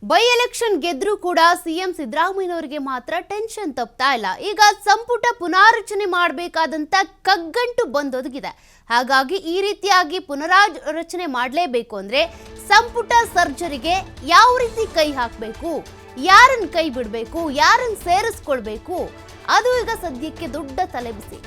By election ಗೆದ್ರೂ ಕೂಡ CM ಸಿದ್ದರಾಮಯ್ಯನವರಿಗೆ ಮಾತ್ರ tension ತಪ್ತಾ ಇಲ್ಲ. ಈಗ ಸಂಪುಟ ಪುನಾರಚನೆ ಮಾಡಬೇಕಾದಂತ ಕಗ್ಗಂಟು ಬಂದೊದಗಿದೆ. ಹಾಗಾಗಿ ಈ ರೀತಿಯಾಗಿ ಪುನರಾರಚನೆ ಮಾಡಲೇಬೇಕು ಅಂದ್ರೆ ಸಂಪುಟ ಸರ್ಜರಿಗೆ ಯಾವ ರೀತಿ ಕೈ ಹಾಕಬೇಕು, ಯಾರನ್ನ ಕೈ ಬಿಡಬೇಕು, ಯಾರನ್ನ ಸೇರಿಸ್ಕೊಳ್ಬೇಕು, ಅದು ಈಗ ಸದ್ಯಕ್ಕೆ ದೊಡ್ಡ ತಲೆಬಿಸಿ.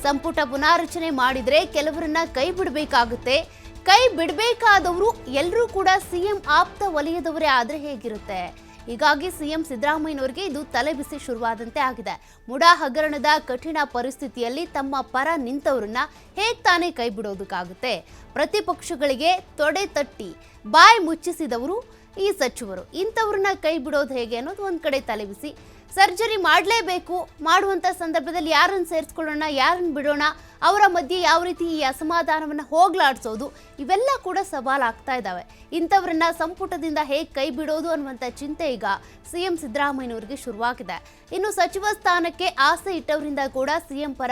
ಸಂಪುಟ ಪುನಾರಚನೆ ಮಾಡಿದ್ರೆ ಕೆಲವರನ್ನ ಕೈ ಬಿಡಬೇಕಾಗುತ್ತೆ. ಕೈ ಬಿಡಬೇಕಾದವರು ಎಲ್ಲರೂ ಕೂಡ ಸಿಎಂ ಆಪ್ತ ವಲಯದವರೇ ಆದ್ರೆ ಹೇಗಿರುತ್ತೆ? ಹೀಗಾಗಿ ಸಿಎಂ ಸಿದ್ದರಾಮಯ್ಯನವರಿಗೆ ಇದು ತಲೆಬಿಸಿ ಶುರುವಾದಂತೆ ಆಗಿದೆ. ಮುಡಾ ಹಗರಣದ ಕಠಿಣ ಪರಿಸ್ಥಿತಿಯಲ್ಲಿ ತಮ್ಮ ಪರ ನಿಂತವರನ್ನ ಹೇಗ್ ತಾನೇ ಕೈ ಬಿಡೋದಕ್ಕಾಗುತ್ತೆ? ಪ್ರತಿಪಕ್ಷಗಳಿಗೆ ತೊಡೆ ತಟ್ಟಿ ಬಾಯಿ ಮುಚ್ಚಿಸಿದವರು ಈ ಸಚಿವರು. ಇಂಥವ್ರನ್ನ ಕೈ ಬಿಡೋದು ಹೇಗೆ ಅನ್ನೋದು ಒಂದ್ ಕಡೆ ತಲೆಬಿಸಿ. ಸರ್ಜರಿ ಮಾಡಲೇಬೇಕು, ಮಾಡುವಂಥ ಸಂದರ್ಭದಲ್ಲಿ ಯಾರನ್ನು ಸೇರಿಸ್ಕೊಳ್ಳೋಣ, ಯಾರನ್ನು ಬಿಡೋಣ, ಅವರ ಮಧ್ಯೆ ಯಾವ ರೀತಿ ಈ ಅಸಮಾಧಾನವನ್ನು ಹೋಗ್ಲಾಡಿಸೋದು, ಇವೆಲ್ಲ ಕೂಡ ಸವಾಲಾಗ್ತಾ ಇದ್ದಾವೆ. ಇಂಥವ್ರನ್ನ ಸಂಪುಟದಿಂದ ಹೇಗೆ ಕೈ ಬಿಡೋದು ಅನ್ನುವಂಥ ಚಿಂತೆ ಈಗ ಸಿಎಂ ಸಿದ್ದರಾಮಯ್ಯನವರಿಗೆ ಶುರುವಾಗಿದೆ. ಇನ್ನು ಸಚಿವ ಸ್ಥಾನಕ್ಕೆ ಆಸೆ ಇಟ್ಟವರಿಂದ ಕೂಡ ಸಿಎಂ ಪರ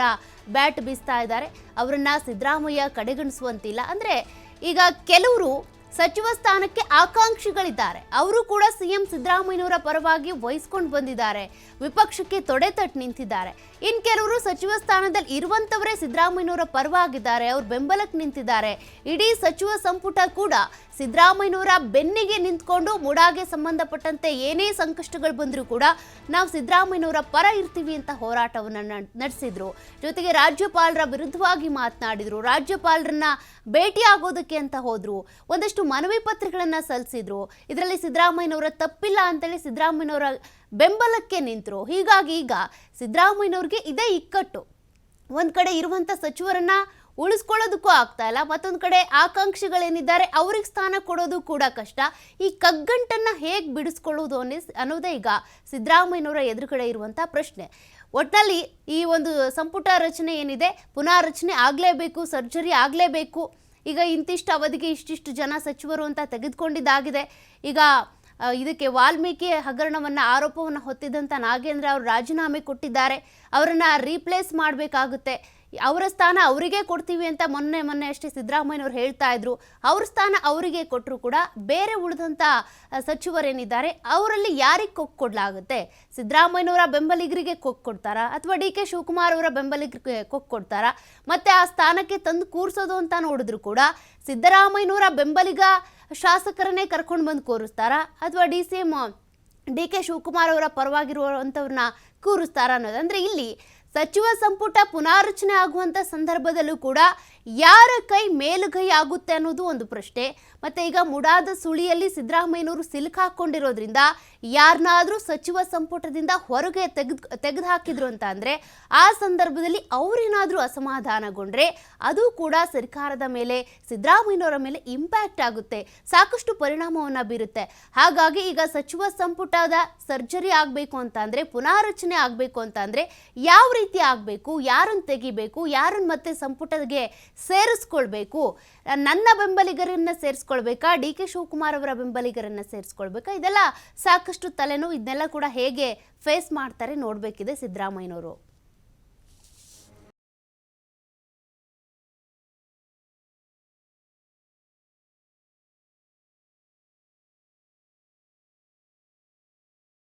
ಬ್ಯಾಟ್ ಬೀಸ್ತಾ ಇದ್ದಾರೆ. ಅವರನ್ನ ಸಿದ್ದರಾಮಯ್ಯ ಕಡೆಗಣಿಸುವಂತಿಲ್ಲ. ಅಂದ್ರೆ ಈಗ ಕೆಲವರು ಸಚಿವ ಸ್ಥಾನಕ್ಕೆ ಆಕಾಂಕ್ಷಿಗಳಿದ್ದಾರೆ, ಅವರು ಕೂಡ ಸಿಎಂ ಸಿದ್ದರಾಮಯ್ಯನವರ ಪರವಾಗಿ ವಹಿಸ್ಕೊಂಡು ಬಂದಿದ್ದಾರೆ, ವಿಪಕ್ಷಕ್ಕೆ ತೊಡೆ ತಟ್ಟು ನಿಂತಿದ್ದಾರೆ. ಇನ್ ಕೆಲವರು ಸಚಿವ ಸ್ಥಾನದಲ್ಲಿ ಇರುವಂತವರೇ ಸಿದ್ದರಾಮಯ್ಯನವರ ಪರವಾಗಿದ್ದಾರೆ, ಅವ್ರ ಬೆಂಬಲಕ್ಕೆ ನಿಂತಿದ್ದಾರೆ. ಇಡೀ ಸಚಿವ ಸಂಪುಟ ಕೂಡ ಸಿದ್ದರಾಮಯ್ಯನವರ ಬೆನ್ನಿಗೆ ನಿಂತ್ಕೊಂಡು ಮುಡಾಗೆ ಸಂಬಂಧಪಟ್ಟಂತೆ ಏನೇ ಸಂಕಷ್ಟಗಳು ಬಂದರೂ ಕೂಡ ನಾವು ಸಿದ್ದರಾಮಯ್ಯನವರ ಪರ ಇರ್ತೀವಿ ಅಂತ ಹೋರಾಟವನ್ನು ನಡೆಸಿದ್ರು. ಜೊತೆಗೆ ರಾಜ್ಯಪಾಲರ ವಿರುದ್ಧವಾಗಿ ಮಾತನಾಡಿದ್ರು, ರಾಜ್ಯಪಾಲರನ್ನ ಭೇಟಿ ಆಗೋದಕ್ಕೆ ಅಂತ ಹೋದ್ರು, ಒಂದಷ್ಟು ಮನವಿ ಪತ್ರಗಳನ್ನ ಸಲ್ಲಿಸಿದ್ರು. ಇದರಲ್ಲಿ ಸಿದ್ದರಾಮಯ್ಯನವರ ತಪ್ಪಿಲ್ಲ ಅಂತೇಳಿ ಸಿದ್ದರಾಮಯ್ಯನವರ ಬೆಂಬಲಕ್ಕೆ ನಿಂತರು. ಹೀಗಾಗಿ ಈಗ ಸಿದ್ದರಾಮಯ್ಯನವ್ರಿಗೆ ಇದೇ ಇಕ್ಕಟ್ಟು. ಒಂದ್ ಕಡೆ ಇರುವಂತ ಸಚಿವರನ್ನ ಉಳಿಸ್ಕೊಳ್ಳೋದಕ್ಕೂ ಆಗ್ತಾ ಇಲ್ಲ, ಮತ್ತೊಂದು ಕಡೆ ಆಕಾಂಕ್ಷಿಗಳೇನಿದ್ದಾರೆ ಅವ್ರಿಗೆ ಸ್ಥಾನ ಕೊಡೋದು ಕೂಡ ಕಷ್ಟ. ಈ ಕಗ್ಗಂಟನ್ನ ಹೇಗೆ ಬಿಡಿಸ್ಕೊಳ್ಳೋದು ಅನ್ನೋದೇ ಈಗ ಸಿದ್ದರಾಮಯ್ಯನವರ ಎದುರುಗಡೆ ಇರುವಂತಹ ಪ್ರಶ್ನೆ. ಒಟ್ಟಿನಲ್ಲಿ ಈ ಒಂದು ಸಂಪುಟ ರಚನೆ ಏನಿದೆ, ಪುನಾರಚನೆ ಆಗಲೇಬೇಕು, ಸರ್ಜರಿ ಆಗಲೇಬೇಕು. ಈಗ ಇಂತಿಷ್ಟು ಅವಧಿಗೆ ಇಷ್ಟಿಷ್ಟು ಜನ ಸಚಿವರು ಅಂತ ತೆಗೆದುಕೊಂಡಿದ್ದಾಗಿದೆ. ಈಗ ಇದಕ್ಕೆ ವಾಲ್ಮೀಕಿ ಹಗರಣವನ್ನು ಆರೋಪವನ್ನು ಹೊತ್ತಿದ್ದಂಥ ನಾಗೇಂದ್ರ ಅವರು ರಾಜೀನಾಮೆ ಕೊಟ್ಟಿದ್ದಾರೆ. ಅವರನ್ನು ರೀಪ್ಲೇಸ್ ಮಾಡಬೇಕಾಗುತ್ತೆ. ಅವರ ಸ್ಥಾನ ಅವರಿಗೆ ಕೊಡ್ತೀವಿ ಅಂತ ಮೊನ್ನೆ ಅಷ್ಟೇ ಸಿದ್ದರಾಮಯ್ಯನವರು ಹೇಳ್ತಾ ಇದ್ರು. ಅವ್ರ ಸ್ಥಾನ ಅವರಿಗೆ ಕೊಟ್ಟರು ಕೂಡ ಬೇರೆ ಉಳಿದಂಥ ಸಚಿವರೇನಿದ್ದಾರೆ ಅವರಲ್ಲಿ ಯಾರಿಗೆ ಕೊಡಲಾಗುತ್ತೆ? ಸಿದ್ದರಾಮಯ್ಯನವರ ಬೆಂಬಲಿಗರಿಗೆ ಕೊಡ್ತಾರಾ, ಅಥವಾ ಡಿ ಕೆ ಶಿವಕುಮಾರ್ ಅವರ ಬೆಂಬಲಿಗರಿಗೆ ಕೊಡ್ತಾರಾ? ಮತ್ತೆ ಆ ಸ್ಥಾನಕ್ಕೆ ತಂದು ಕೂರಿಸೋದು ಅಂತ ನೋಡಿದ್ರು ಕೂಡ ಸಿದ್ದರಾಮಯ್ಯನವರ ಬೆಂಬಲಿಗ ಶಾಸಕರನ್ನೇ ಕರ್ಕೊಂಡು ಬಂದು ಕೂರಿಸ್ತಾರಾ, ಅಥವಾ ಡಿ ಕೆ ಶಿವಕುಮಾರ್ ಅವರ ಪರವಾಗಿರುವಂಥವ್ರನ್ನ ಕೂರಿಸ್ತಾರಾ ಅನ್ನೋದು. ಅಂದ್ರೆ ಇಲ್ಲಿ ಸಚಿವ ಸಂಪುಟ ಪುನಾರಚನೆ ಆಗುವಂಥ ಸಂದರ್ಭದಲ್ಲೂ ಕೂಡ ಯಾರ ಕೈ ಮೇಲುಗೈ ಆಗುತ್ತೆ ಅನ್ನೋದು ಒಂದು ಪ್ರಶ್ನೆ. ಮತ್ತೆ ಈಗ ಮುಡಾದ ಸುಳಿಯಲ್ಲಿ ಸಿದ್ದರಾಮಯ್ಯನವರು ಸಿಲುಕಾಕೊಂಡಿರೋದ್ರಿಂದ ಯಾರನ್ನಾದ್ರೂ ಸಚಿವ ಸಂಪುಟದಿಂದ ಹೊರಗೆ ತೆಗೆದು ಹಾಕಿದ್ರು ಅಂತ ಅಂದ್ರೆ ಆ ಸಂದರ್ಭದಲ್ಲಿ ಅವರೇನಾದ್ರೂ ಅಸಮಾಧಾನಗೊಂಡ್ರೆ ಅದು ಕೂಡ ಸರ್ಕಾರದ ಮೇಲೆ, ಸಿದ್ದರಾಮಯ್ಯನವರ ಮೇಲೆ ಇಂಪ್ಯಾಕ್ಟ್ ಆಗುತ್ತೆ, ಸಾಕಷ್ಟು ಪರಿಣಾಮವನ್ನ ಬೀರುತ್ತೆ. ಹಾಗಾಗಿ ಈಗ ಸಚಿವ ಸಂಪುಟದ ಸರ್ಜರಿ ಆಗಬೇಕು ಅಂತ ಅಂದ್ರೆ, ಪುನಾರಚನೆ ಆಗಬೇಕು ಅಂತ ಅಂದ್ರೆ ಯಾವ ರೀತಿ ಆಗಬೇಕು, ಯಾರನ್ನು ತೆಗಿಬೇಕು, ಯಾರನ್ನು ಮತ್ತೆ ಸಂಪುಟಕ್ಕೆ ಸೇರಿಸ್ಕೊಳ್ಬೇಕು, ನನ್ನ ಬೆಂಬಲಿಗರನ್ನ ಸೇರಿಸ್ಕೊಳ್ಬೇಕಾ, ಡಿ ಕೆ ಶಿವಕುಮಾರ್ ಅವರ ಬೆಂಬಲಿಗರನ್ನ ಸೇರಿಸ್ಕೊಳ್ಬೇಕಾ, ಇದೆಲ್ಲ ಸಾಕಷ್ಟು ತಲೆನೋವು. ಇದನ್ನೆಲ್ಲ ಕೂಡ ಹೇಗೆ ಫೇಸ್ ಮಾಡ್ತಾರೆ ನೋಡ್ಬೇಕಿದೆ ಸಿದ್ದರಾಮಯ್ಯನವರು.